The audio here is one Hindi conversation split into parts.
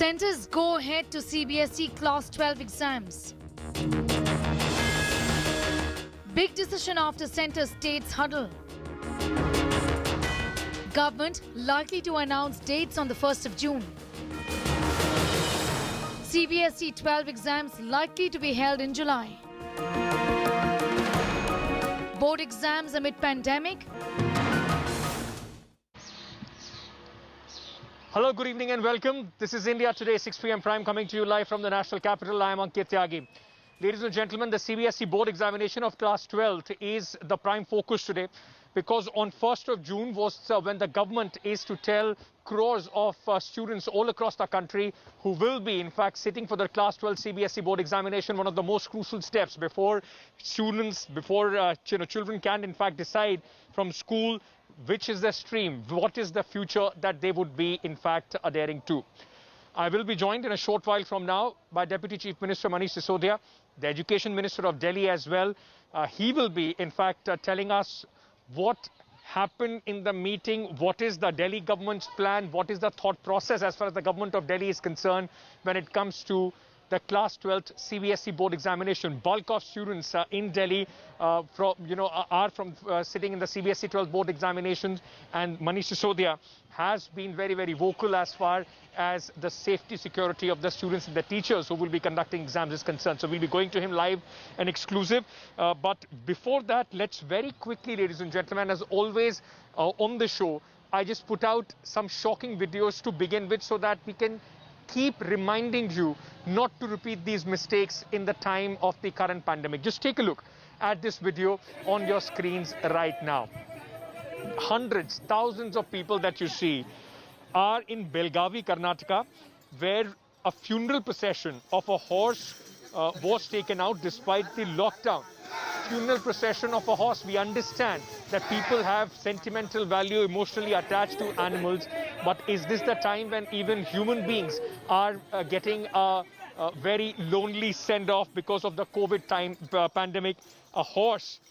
Centers go ahead to CBSE Class 12 exams. Big decision after Centre States huddle. Government likely to announce dates on the 1st of June. CBSE 12 exams likely to be held in July. Board exams amid pandemic. Hello, good evening and welcome. This is India Today, 6 p.m. Prime, coming to you live from the national capital. I am Ankit Tyagi. Ladies and gentlemen, the CBSE board examination of class 12 is the prime focus today, because on 1st of June was when the government is to tell crores of students all across the country who will be in fact sitting for the class 12 CBSE board examination, one of the most crucial steps before students, children can in fact decide from school which is their stream, what is the future that they would be in fact adhering to. I will be joined in a short while from now by Deputy Chief Minister Manish Sisodia, the Education Minister of Delhi as well. He will be in fact telling us what happened in the meeting, what is the Delhi government's plan, what is the thought process as far as the government of Delhi is concerned when it comes to the class 12th CBSE board examination. Bulk of students in Delhi are sitting in the CBSE 12 board examinations, and Manish Sisodia has been very, very vocal as far as the safety security of the students and the teachers who will be conducting exams is concerned. So we'll be going to him live and exclusive. But before that, let's very quickly, ladies and gentlemen, as always on the show, I just put out some shocking videos to begin with so that we can keep reminding you not to repeat these mistakes in the time of the current pandemic. Just take a look at this video on your screens right now. Hundreds, thousands of people that you see are in Belgavi, Karnataka, where a funeral procession of a horse was taken out despite the lockdown. Funeral procession of a horse. We understand that people have sentimental value, emotionally attached to animals, but is this the time when even human beings are getting a very lonely send-off because of the COVID pandemic? A horse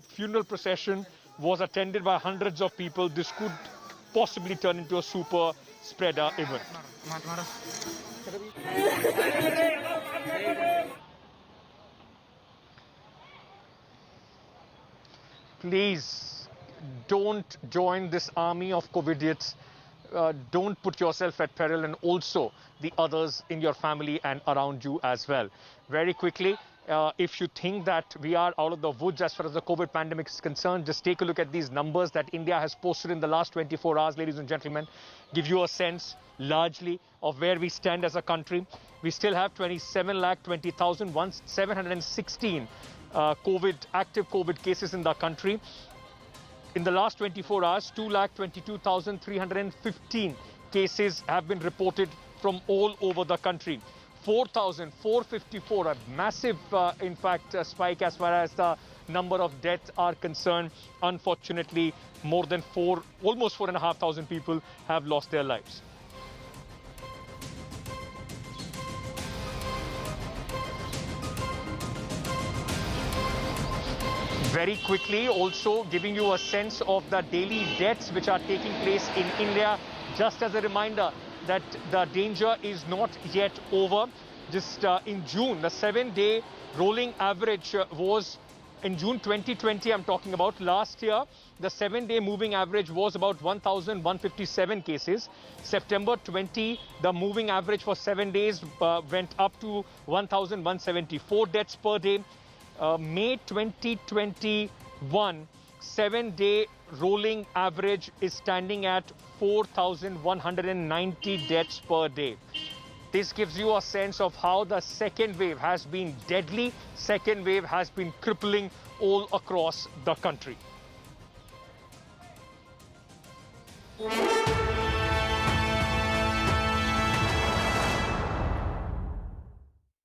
funeral procession was attended by hundreds of people. This could possibly turn into a super spreader event. Please don't join this army of COVIDiots. Don't put yourself at peril, and also the others in your family and around you as well. Very quickly, if you think that we are out of the woods as far as the COVID pandemic is concerned, just take a look at these numbers that India has posted in the last 24 hours, ladies and gentlemen. Give you a sense largely of where we stand as a country. We still have 27,20,716 active COVID cases in the country. In the last 24 hours, 2,22,315 cases have been reported from all over the country. 4,454, a massive, spike as far as the number of deaths are concerned. Unfortunately, almost 4,500 people have lost their lives. Very quickly, also giving you a sense of the daily deaths which are taking place in India. Just as a reminder that the danger is not yet over. Just in June, the 7-day rolling average was, in June 2020, I'm talking about last year, the 7-day moving average was about 1,157 cases. September 20, the moving average for 7 days went up to 1,174 deaths per day. May 2021, 7-day rolling average is standing at 4,190 deaths per day. This gives you a sense of how the second wave has been deadly, second wave has been crippling all across the country.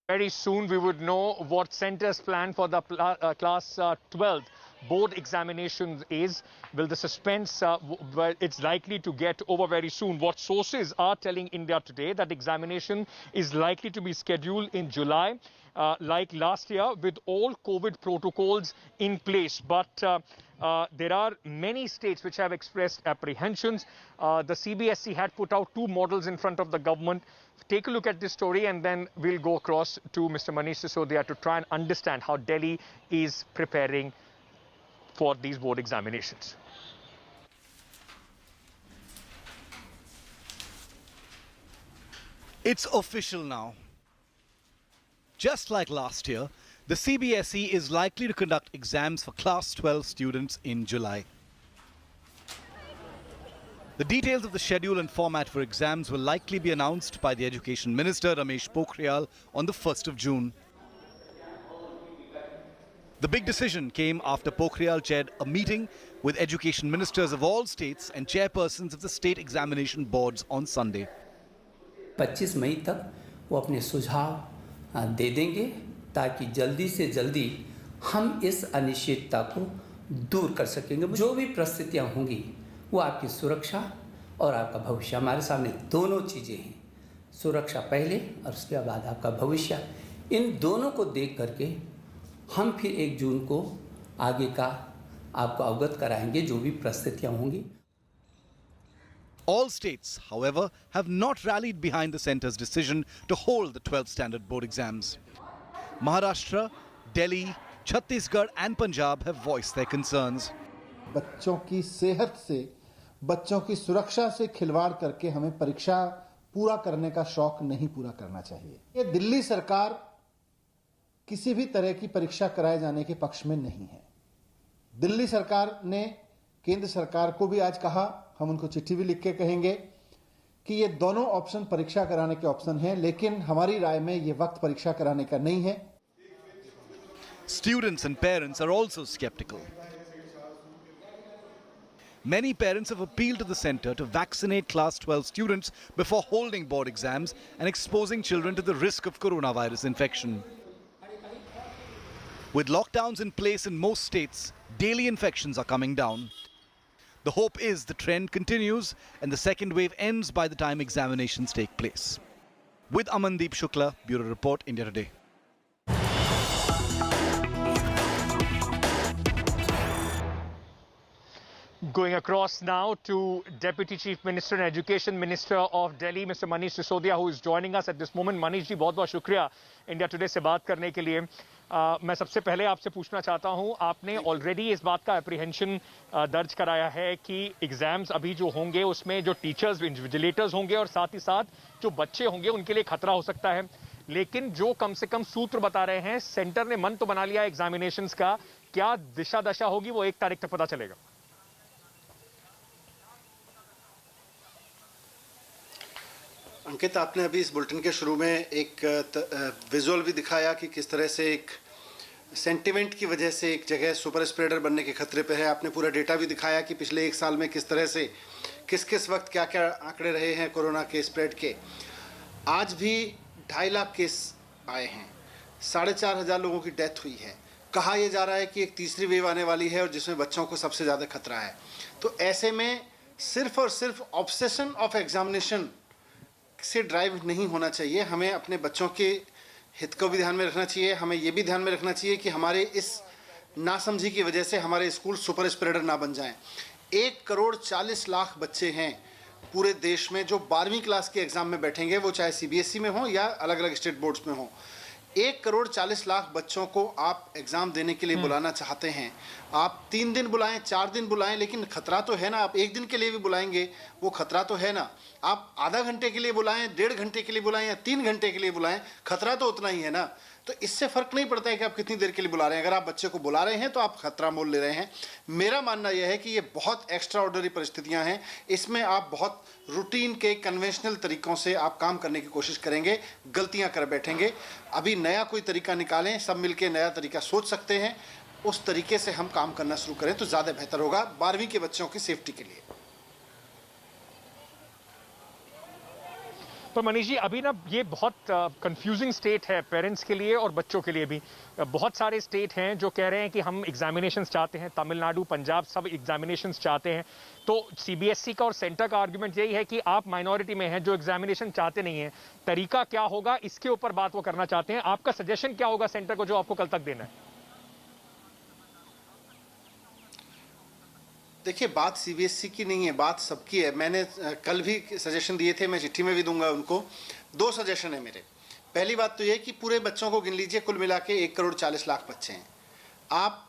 Very soon we would know what Centre's plan for the class 12 board examinations is. Will the suspense, it's likely to get over very soon. What sources are telling India Today that examination is likely to be scheduled in July, like last year, with all COVID protocols in place. But there are many states which have expressed apprehensions. The CBSE had put out 2 models in front of the government. Take a look at this story and then we'll go across to Mr. Manish Sisodia to try and understand how Delhi is preparing for these board examinations. It's official now. Just like last year, the CBSE is likely to conduct exams for Class 12 students in July. The details of the schedule and format for exams will likely be announced by the Education Minister Ramesh Pokhriyal on the 1st of June. The big decision came after Pokhriyal chaired a meeting with education ministers of all states and chairpersons of the state examination boards on Sunday. 25 मई तक वो अपने सुझाव दे देंगे ताकि जल्दी से जल्दी हम इस अनिश्चितता को दूर कर सकेंगे। जो भी परिस्थितियां होंगी वो आपकी सुरक्षा और आपका भविष्य, हमारे सामने दोनों चीज़ें हैं, सुरक्षा पहले और उसके बाद आपका भविष्य। इन दोनों को देख करके हम फिर 1 जून को आगे का आपको अवगत कराएंगे जो भी परिस्थितियां होंगी। All states, however, have not rallied behind the centre's decision to hold the 12th standard board exams. Maharashtra, Delhi, Chhattisgarh and Punjab have voiced their concerns. बच्चों की सेहत से, बच्चों की सुरक्षा से खिलवाड़ करके हमें परीक्षा पूरा करने का शौक नहीं पूरा करना चाहिए। ये दिल्ली सरकार किसी भी तरह की परीक्षा कराए जाने के पक्ष में नहीं है। दिल्ली सरकार ने केंद्र सरकार को भी आज कहा, हम उनको चिट्ठी भी लिख के कहेंगे कि ये दोनों ऑप्शन परीक्षा कराने के ऑप्शन हैं, लेकिन हमारी राय में ये वक्त परीक्षा कराने का नहीं है। Students and parents are also skeptical. Many parents have appealed to the centre to vaccinate Class 12 students before holding board exams and exposing children to the risk of coronavirus infection. With lockdowns in place in most states, daily infections are coming down. The hope is the trend continues and the second wave ends by the time examinations take place. With Amandeep Shukla, Bureau Report, India Today. Going across now to Deputy Chief Minister and Education Minister of Delhi, Mr. Manish Sisodia, who is joining us at this moment. Manish जी, बहुत बहुत शुक्रिया इंडिया टुडे से बात करने के लिए। मैं सबसे पहले आपसे पूछना चाहता हूं, आपने ऑलरेडी इस बात का एप्रीहेंशन दर्ज कराया है कि एग्जाम्स अभी जो होंगे उसमें जो टीचर्स, इन्विजिलेटर्स होंगे और साथ ही साथ जो बच्चे होंगे उनके लिए खतरा हो सकता है, लेकिन जो कम से कम सूत्र बता रहे हैं, सेंटर ने मन तो बना लिया एग्जामिनेशंस का, क्या दिशा दशा होगी वो 1 तारीख तक पता चलेगा। अंकित, आपने अभी इस बुलेटिन के शुरू में एक विजुअल भी दिखाया कि किस तरह से एक सेंटिमेंट की वजह से एक जगह सुपर स्प्रेडर बनने के खतरे पे है। आपने पूरा डेटा भी दिखाया कि पिछले 1 साल में किस तरह से किस किस वक्त क्या क्या आंकड़े रहे हैं कोरोना के स्प्रेड के। आज भी 2.5 लाख केस आए हैं, 4,500 लोगों की डेथ हुई है। कहा यह जा रहा है कि एक तीसरी वेव आने वाली है और जिसमें बच्चों को सबसे ज़्यादा खतरा है। तो ऐसे में सिर्फ और सिर्फ ऑब्सेशन ऑफ एग्जामिनेशन से ड्राइव नहीं होना चाहिए। हमें अपने बच्चों के हित को भी ध्यान में रखना चाहिए। हमें ये भी ध्यान में रखना चाहिए कि हमारे इस नासमझी की वजह से हमारे स्कूल सुपर स्प्रेडर ना बन जाएं। 1 करोड़ 40 लाख बच्चे हैं पूरे देश में जो 12वीं क्लास के एग्ज़ाम में बैठेंगे, वो चाहे CBSE में हो या अलग अलग स्टेट बोर्ड्स में हो। 1 करोड़ 40 लाख बच्चों को आप एग्ज़ाम देने के लिए बुलाना चाहते हैं। आप 3 दिन बुलाएं, 4 दिन बुलाएं, लेकिन खतरा तो है ना। आप 1 दिन के लिए भी बुलाएंगे, वो खतरा तो है ना। आप आधा घंटे के लिए बुलाएं, 1.5 घंटे के लिए बुलाएं या 3 घंटे के लिए बुलाएं, खतरा तो उतना ही है ना। तो इससे फ़र्क नहीं पड़ता है कि आप कितनी देर के लिए बुला रहे हैं। अगर आप बच्चे को बुला रहे हैं तो आप खतरा मोल ले रहे हैं। मेरा मानना यह है कि ये बहुत एक्स्ट्रा ऑर्डिनरी परिस्थितियां हैं। इसमें आप बहुत रूटीन के कन्वेंशनल तरीक़ों से आप काम करने की कोशिश करेंगे, गलतियां कर बैठेंगे। अभी नया कोई तरीका निकालें, सब मिलके नया तरीका सोच सकते हैं, उस तरीके से हम काम करना शुरू करें तो ज़्यादा बेहतर होगा 12वीं के बच्चों की सेफ्टी के लिए। तो मनीष जी, अभी ना ये बहुत कंफ्यूजिंग स्टेट है पेरेंट्स के लिए और बच्चों के लिए भी। बहुत सारे स्टेट हैं जो कह रहे हैं कि हम एग्जामिनेशंस चाहते हैं, तमिलनाडु, पंजाब सब एग्जामिनेशंस चाहते हैं। तो CBSE का और सेंटर का आर्गुमेंट यही है कि आप माइनॉरिटी में हैं जो एग्जामिनेशन चाहते नहीं हैं, तरीका क्या होगा इसके ऊपर बात वो करना चाहते हैं। आपका सजेशन क्या होगा सेंटर को जो आपको कल तक देना है? देखिए, बात सीबीएसई की नहीं है, बात सबकी है। मैंने कल भी सजेशन दिए थे, मैं चिट्ठी में भी दूंगा उनको। 2 सजेशन है मेरे। पहली बात तो ये कि पूरे बच्चों को गिन लीजिए, कुल मिला के 1,40,00,000 बच्चे हैं। आप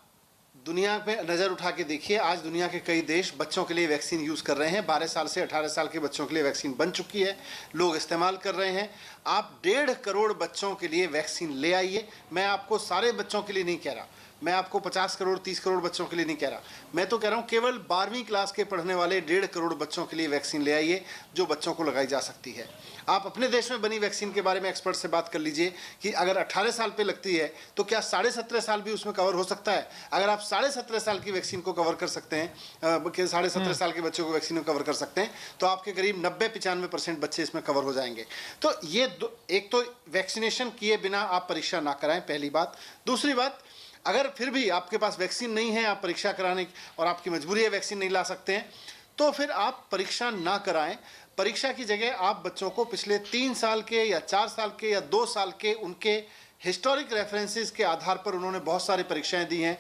दुनिया में नज़र उठा के देखिए, आज दुनिया के कई देश बच्चों के लिए वैक्सीन यूज़ कर रहे हैं। 12 साल से 18 साल के बच्चों के लिए वैक्सीन बन चुकी है, लोग इस्तेमाल कर रहे हैं। आप 1.5 करोड़ बच्चों के लिए वैक्सीन ले आइए। मैं आपको सारे बच्चों के लिए नहीं कह रहा, मैं आपको 50 करोड़ 30 करोड़ बच्चों के लिए नहीं कह रहा। मैं तो कह रहा हूँ केवल 12वीं क्लास के पढ़ने वाले 1.5 करोड़ बच्चों के लिए वैक्सीन ले आइए, जो बच्चों को लगाई जा सकती है। आप अपने देश में बनी वैक्सीन के बारे में एक्सपर्ट से बात कर लीजिए कि अगर 18 साल पे लगती है तो क्या 17.5 साल भी उसमें कवर हो सकता है। अगर आप 17.5 साल की वैक्सीन को कवर कर सकते हैं, 17.5 साल के बच्चों को वैक्सीन में कवर कर सकते हैं, तो आपके करीब 90-95% बच्चे इसमें कवर हो जाएंगे। तो ये एक तो वैक्सीनेशन किए बिना आप परीक्षा ना कराएं, पहली बात। दूसरी बात, अगर फिर भी आपके पास वैक्सीन नहीं है, आप परीक्षा कराने और आपकी मजबूरी है, वैक्सीन नहीं ला सकते हैं, तो फिर आप परीक्षा ना कराएं। परीक्षा की जगह आप बच्चों को पिछले 3 साल के या 4 साल के या 2 साल के उनके हिस्टोरिक रेफरेंसेस के आधार पर, उन्होंने बहुत सारी परीक्षाएं दी हैं।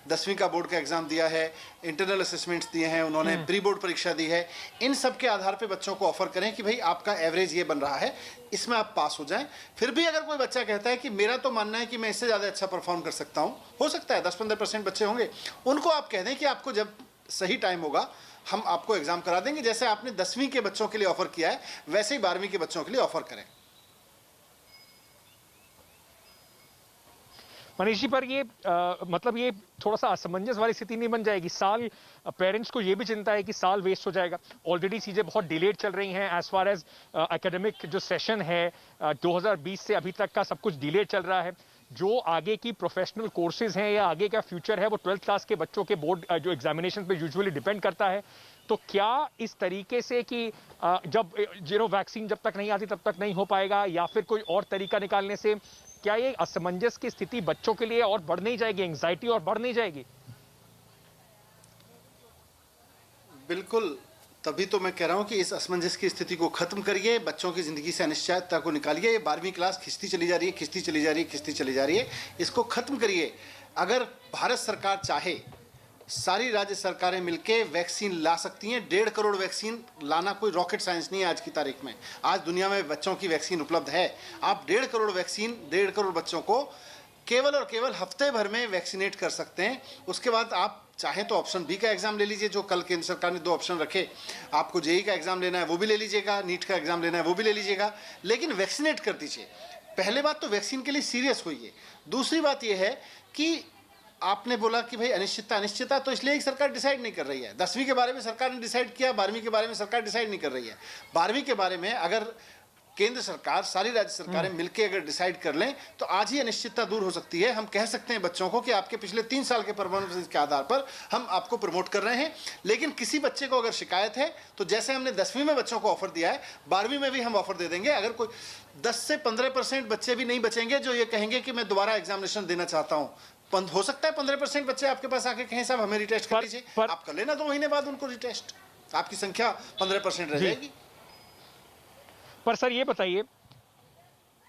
10वीं का बोर्ड का एग्ज़ाम दिया है, इंटरनल असेसमेंट्स दिए हैं, उन्होंने प्री बोर्ड परीक्षा दी है। इन सब के आधार पे बच्चों को ऑफर करें कि भाई आपका एवरेज ये बन रहा है, इसमें आप पास हो जाएं। फिर भी अगर कोई बच्चा कहता है कि मेरा तो मानना है कि मैं इससे ज़्यादा अच्छा परफॉर्म कर सकता हूँ, हो सकता है 10-15% बच्चे होंगे, उनको आप कह दें कि आपको जब सही टाइम होगा हम आपको एग्ज़ाम करा देंगे। जैसे आपने 10वीं के बच्चों के लिए ऑफर किया है, वैसे ही 12वीं के बच्चों के लिए ऑफर करें। मनीष जी, पर ये मतलब ये थोड़ा सा असमंजस वाली स्थिति नहीं बन जाएगी? साल पेरेंट्स को ये भी चिंता है कि साल वेस्ट हो जाएगा। ऑलरेडी चीज़ें बहुत डिलेड चल रही हैं एज फार एज एकेडमिक जो सेशन है 2020 से अभी तक का सब कुछ डिलेड चल रहा है। जो आगे की प्रोफेशनल कोर्सेज हैं या आगे का फ्यूचर है वो 12th क्लास के बच्चों के बोर्ड जो एग्जामिनेशन पे यूजुअली डिपेंड करता है। तो क्या इस तरीके से कि जब वैक्सीन जब तक नहीं आती तब तक नहीं हो पाएगा, या फिर कोई और तरीका निकालने से क्या ये असमंजस की स्थिति बच्चों के लिए और बढ़ नहीं जाएगी, एंग्जाइटी और बढ़ नहीं जाएगी? बिल्कुल, तभी तो मैं कह रहा हूं कि इस असमंजस की स्थिति को खत्म करिए, बच्चों की जिंदगी से अनिश्चितता को निकालिए। ये 12वीं क्लास खिंचती चली जा रही है, खिंचती चली जा रही है, खिंचती चली जा रही है, इसको खत्म करिए। अगर भारत सरकार चाहे, सारी राज्य सरकारें मिलकर वैक्सीन ला सकती हैं। 1.5 करोड़ वैक्सीन लाना कोई रॉकेट साइंस नहीं है आज की तारीख में। आज दुनिया में बच्चों की वैक्सीन उपलब्ध है। आप 1.5 करोड़ वैक्सीन 1.5 करोड़ बच्चों को केवल और केवल हफ्ते भर में वैक्सीनेट कर सकते हैं। उसके बाद आप चाहें तो ऑप्शन बी का एग्जाम ले लीजिए, जो कल केंद्र सरकार ने 2 ऑप्शन रखे। आपको जेई का एग्जाम लेना है वो भी ले लीजिएगा, नीट का एग्जाम लेना है वो भी ले लीजिएगा, लेकिन वैक्सीनेट कर दीजिए। पहले बात तो वैक्सीन के लिए सीरियस होइए। दूसरी बात यह है कि आपने बोला कि भाई अनिश्चितता तो इसलिए एक सरकार डिसाइड नहीं कर रही है। 10वीं के बारे में सरकार ने डिसाइड किया, 12वीं के बारे में सरकार डिसाइड नहीं कर रही है। 12वीं के बारे में अगर केंद्र सरकार, सारी राज्य सरकारें मिलकर अगर डिसाइड कर लें तो आज ही अनिश्चितता दूर हो सकती है। हम कह सकते हैं बच्चों को कि आपके पिछले 3 साल के परफॉर्मेंस के आधार पर हम आपको प्रमोट कर रहे हैं। लेकिन किसी बच्चे को अगर शिकायत है तो जैसे हमने 10वीं में बच्चों को ऑफर दिया है, 12वीं में भी हम ऑफर दे देंगे। अगर कोई 10 से 15% बच्चे भी नहीं बचेंगे जो ये कहेंगे कि मैं दोबारा एग्जामिनेशन देना चाहता हूँ। हो सकता है 15% बच्चे आपके पास आके कहें साहब हमें रिटेस्ट कर लीजिए, आप कर लेना 2 महीने बाद उनको रिटेस्ट, आपकी संख्या 15% रह जाएगी। पर सर ये बताइए,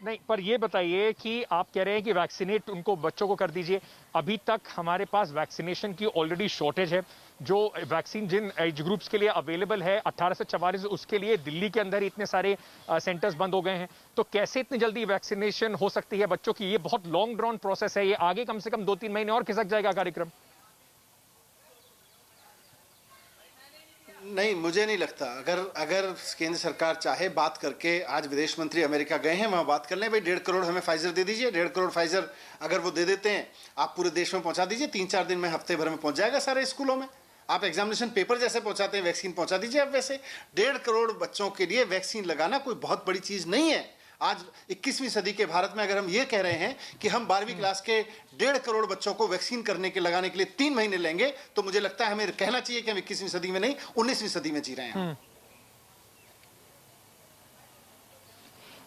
नहीं पर ये बताइए कि आप कह रहे हैं कि वैक्सीनेट उनको बच्चों को कर दीजिए। अभी तक हमारे पास वैक्सीनेशन की ऑलरेडी शॉर्टेज है। जो वैक्सीन जिन एज ग्रुप्स के लिए अवेलेबल है 18 से 44, उसके लिए दिल्ली के अंदर ही इतने सारे सेंटर्स बंद हो गए हैं। तो कैसे इतनी जल्दी वैक्सीनेशन हो सकती है बच्चों की? ये बहुत लॉन्ग ड्रॉन प्रोसेस है, ये आगे कम से कम 2-3 महीने और खिसक जाएगा कार्यक्रम। नहीं, मुझे नहीं लगता। अगर केंद्र सरकार चाहे बात करके, आज विदेश मंत्री अमेरिका गए हैं, वहाँ बात कर लें, भाई 1.5 करोड़ हमें फाइजर दे दीजिए। 1.5 करोड़ फाइजर अगर वो दे देते हैं, आप पूरे देश में पहुँचा दीजिए। 3-4 दिन में, हफ्ते भर में पहुँच जाएगा सारे स्कूलों में। आप एग्जामिनेशन पेपर जैसे पहुँचाते हैं वैक्सीन पहुँचा दीजिए। अब वैसे 1.5 करोड़ बच्चों के लिए वैक्सीन लगाना कोई बहुत बड़ी चीज़ नहीं है। आज 21वीं सदी के भारत में अगर हम ये कह रहे हैं कि हम 12वीं क्लास के 1.5 करोड़ बच्चों को वैक्सीन लगाने के लिए 3 महीने लेंगे, तो मुझे लगता है हमें कहना चाहिए कि हम 21वीं सदी में नहीं 19वीं सदी में जी रहे हैं।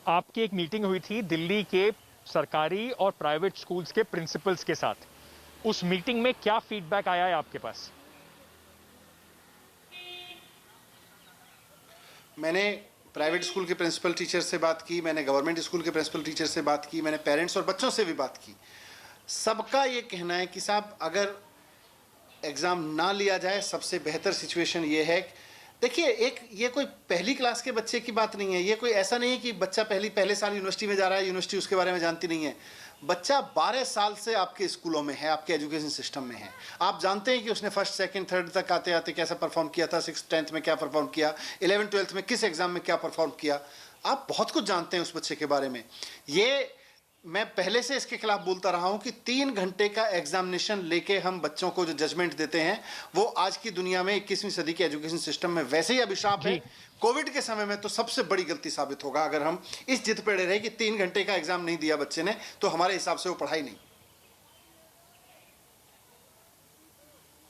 आपकी एक मीटिंग हुई थी दिल्ली के सरकारी और प्राइवेट स्कूल्स के प्रिंसिपल्स के साथ। उस मीटिंग में क्या फीडबैक आया है आपके पास? मैंने प्राइवेट स्कूल के प्रिंसिपल टीचर से बात की, मैंने गवर्नमेंट स्कूल के प्रिंसिपल टीचर से बात की, मैंने पेरेंट्स और बच्चों से भी बात की। सबका ये कहना है कि साहब अगर एग्ज़ाम ना लिया जाए, सबसे बेहतर सिचुएशन ये है। देखिए, ये कोई पहली क्लास के बच्चे की बात नहीं है। ये कोई ऐसा नहीं है कि बच्चा पहले साल यूनिवर्सिटी में जा रहा है, यूनिवर्सिटी उसके बारे में जानती नहीं है। बच्चा 12 साल से आपके स्कूलों में है, आपके एजुकेशन सिस्टम में है। आप जानते हैं कि उसने फर्स्ट सेकंड थर्ड तक आते आते कैसा परफॉर्म किया था, 6th 10th में क्या परफॉर्म किया, 11th 12th में किस एग्जाम में क्या परफॉर्म किया। आप बहुत कुछ जानते हैं उस बच्चे के बारे में। ये मैं पहले से इसके खिलाफ बोलता रहा हूं कि 3 घंटे का एग्जामिनेशन लेके हम बच्चों को जो जजमेंट देते हैं, वो आज की दुनिया में 21वीं सदी के एजुकेशन सिस्टम में वैसे ही अभिशाप है। कोविड के समय में तो सबसे बड़ी गलती साबित होगा अगर हम इस जिद पे रहे कि 3 घंटे का एग्जाम नहीं दिया बच्चे ने, तो हमारे हिसाब से वो पढ़ाई नहीं।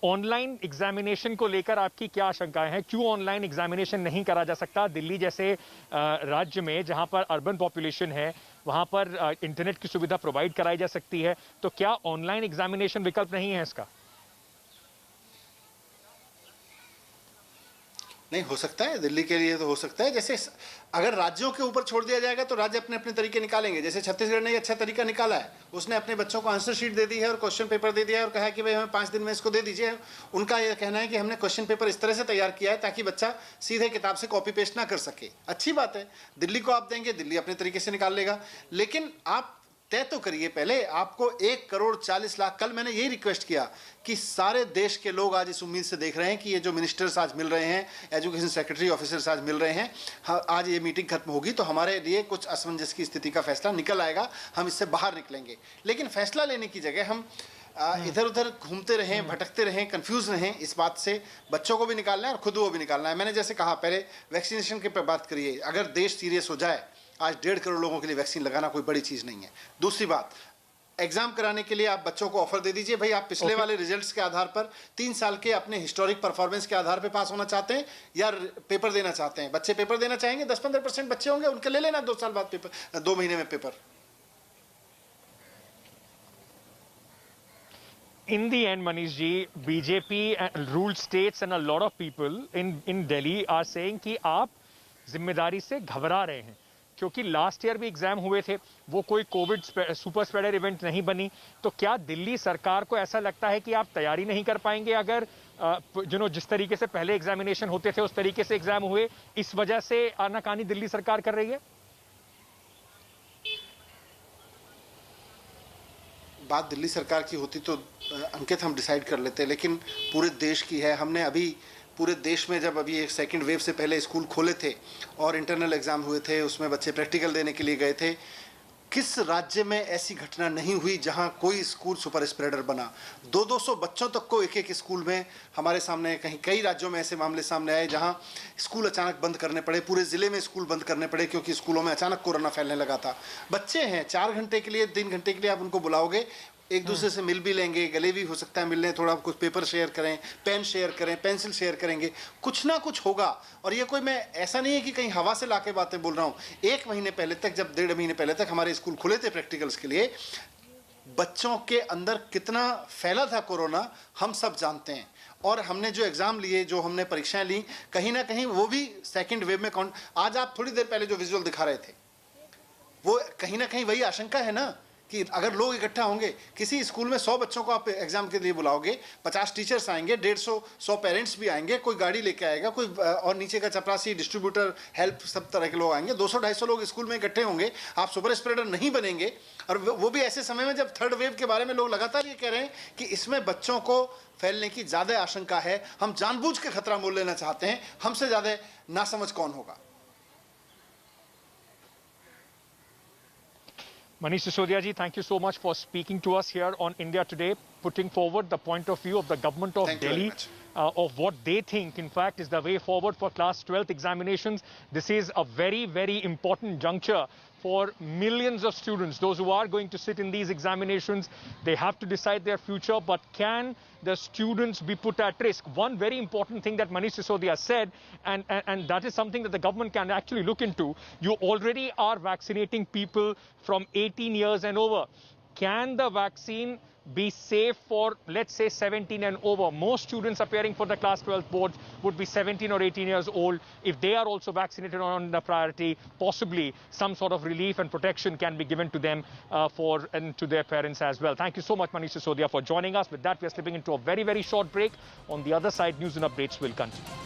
ऑनलाइन एग्जामिनेशन को लेकर आपकी क्या आशंकाएं हैं? क्यों ऑनलाइन एग्जामिनेशन नहीं करा जा सकता? दिल्ली जैसे राज्य में जहां पर अर्बन पॉपुलेशन है, वहां पर इंटरनेट की सुविधा प्रोवाइड कराई जा सकती है, तो क्या ऑनलाइन एग्जामिनेशन विकल्प नहीं है इसका? नहीं हो सकता है, दिल्ली के लिए तो हो सकता है। जैसे अगर राज्यों के ऊपर छोड़ दिया जाएगा तो राज्य अपने अपने तरीके निकालेंगे। जैसे छत्तीसगढ़ ने ये अच्छा तरीका निकाला है, उसने अपने बच्चों को आंसर शीट दे दी है और क्वेश्चन पेपर दे दिया है और कहा है कि भाई हमें 5 दिन में इसको दे दीजिए। उनका यह कहना है कि हमने क्वेश्चन पेपर इस तरह से तैयार किया है ताकि बच्चा सीधे किताब से कॉपी पेस्ट ना कर सके। अच्छी बात है, दिल्ली को आप देंगे, दिल्ली अपने तरीके से निकाल लेगा। लेकिन आप तय तो करिए पहले, आपको 1,40,00,000। कल मैंने यही रिक्वेस्ट किया कि सारे देश के लोग आज इस उम्मीद से देख रहे हैं कि ये जो मिनिस्टर्स आज मिल रहे हैं, एजुकेशन सेक्रेटरी ऑफिसर्स आज मिल रहे हैं, आज ये मीटिंग खत्म होगी तो हमारे लिए कुछ असमंजस की स्थिति का फैसला निकल आएगा, हम इससे बाहर निकलेंगे। लेकिन फैसला लेने की जगह हम इधर उधर घूमते रहें, भटकते रहें, कंफ्यूज रहें, इस बात से बच्चों को भी निकालना है और खुद वो भी निकालना है। मैंने जैसे कहा, पहले वैक्सीनेशन की बात करिए। अगर देश सीरियस हो जाए, आज 1.5 करोड़ लोगों के लिए वैक्सीन लगाना कोई बड़ी चीज़ नहीं है। दूसरी बात, एग्जाम कराने के लिए आप बच्चों को ऑफर दे दीजिए, भाई आप पिछले वाले रिजल्ट्स के आधार पर 3 साल के अपने हिस्टोरिक परफॉर्मेंस के आधार पर पास होना चाहते हैं या पेपर देना चाहते हैं। बच्चे पेपर देना चाहेंगे, 10-15% बच्चे होंगे, उनके ले लेना 2 साल बाद पेपर, 2 महीने में paper. In the end, Manish ji, BJP ruled states and a lot of people in Delhi are saying कि आप जिम्मेदारी से घबरा रहे हैं, क्योंकि लास्ट ईयर भी एग्जाम हुए थे, वो कोई कोविड सुपर स्प्रेडर इवेंट नहीं बनी। तो क्या दिल्ली सरकार को ऐसा लगता है कि आप तैयारी नहीं कर पाएंगे अगर जिस तरीके से पहले एग्जामिनेशन होते थे उस तरीके से एग्जाम हुए, इस वजह से आनाकानी दिल्ली सरकार कर रही है? बात दिल्ली सरकार की होती तो अंकित हम डिसाइड कर लेते, लेकिन पूरे देश की है। हमने अभी पूरे देश में जब अभी एक सेकंड वेव से पहले स्कूल खोले थे और इंटरनल एग्जाम हुए थे, उसमें बच्चे प्रैक्टिकल देने के लिए गए थे, किस राज्य में ऐसी घटना नहीं हुई जहां कोई स्कूल सुपर स्प्रेडर बना? 200 बच्चों तक को एक स्कूल में हमारे सामने, कई राज्यों में ऐसे मामले सामने आए जहां स्कूल अचानक बंद करने पड़े, पूरे ज़िले में स्कूल बंद करने पड़े क्योंकि स्कूलों में अचानक कोरोना फैलने लगा था। बच्चे हैं, 4 घंटे के लिए, 3 घंटे के लिए आप उनको बुलाओगे, एक दूसरे से मिल भी लेंगे, गले भी हो सकता है मिलने, थोड़ा कुछ पेपर शेयर करें, पेन शेयर करें, पेंसिल शेयर करेंगे, कुछ ना कुछ होगा। और ये कोई, मैं ऐसा नहीं है कि कहीं हवा से लाके बातें बोल रहा हूँ। 1 महीने पहले तक, जब 1.5 महीने पहले तक हमारे स्कूल खुले थे प्रैक्टिकल्स के लिए, बच्चों के अंदर कितना फैला था कोरोना हम सब जानते हैं। और हमने जो एग्ज़ाम लिए, जो हमने परीक्षाएं ली, कहीं ना कहीं वो भी सेकेंड वेव में आज आप थोड़ी देर पहले जो विजुअल दिखा रहे थे, वो कहीं ना कहीं वही आशंका है ना कि अगर लोग इकट्ठा होंगे, किसी स्कूल में 100 बच्चों को आप एग्जाम के लिए बुलाओगे, 50 टीचर्स आएंगे, 150 पेरेंट्स भी आएंगे, कोई गाड़ी लेके आएगा, कोई और नीचे का चपरासी, डिस्ट्रीब्यूटर, हेल्प, सब तरह के लोग आएंगे, 200-250 लोग स्कूल में इकट्ठे होंगे, आप सुपर स्प्रेडर नहीं बनेंगे। और वो भी ऐसे समय में जब थर्ड वेव के बारे में लोग लगातार ये कह रहे हैं कि इसमें बच्चों को फैलने की ज़्यादा आशंका है, हम जानबूझ के खतरा मोल लेना चाहते हैं, हमसे ज़्यादा नासमझ कौन होगा? Manish Sisodia ji, thank you so much for speaking to us here on India Today, putting forward the point of view of the government of Delhi, of what they think, in fact, is the way forward for class 12th examinations. This is a very, very important juncture for millions of students, those who are going to sit in these examinations. They have to decide their future, but can the students be put at risk? One very important thing that Manish Sisodia said, and that is something that the government can actually look into. You already are vaccinating people from 18 years and over. can the vaccine be safe for, let's say, 17 and over? Most students appearing for the class 12 boards would be 17 or 18 years old. If they are also vaccinated on the priority, possibly some sort of relief and protection can be given to them and to their parents as well. Thank you so much, Manish Sisodia, for joining us. With that, we are slipping into a very, very short break. On the other side, news and updates will continue.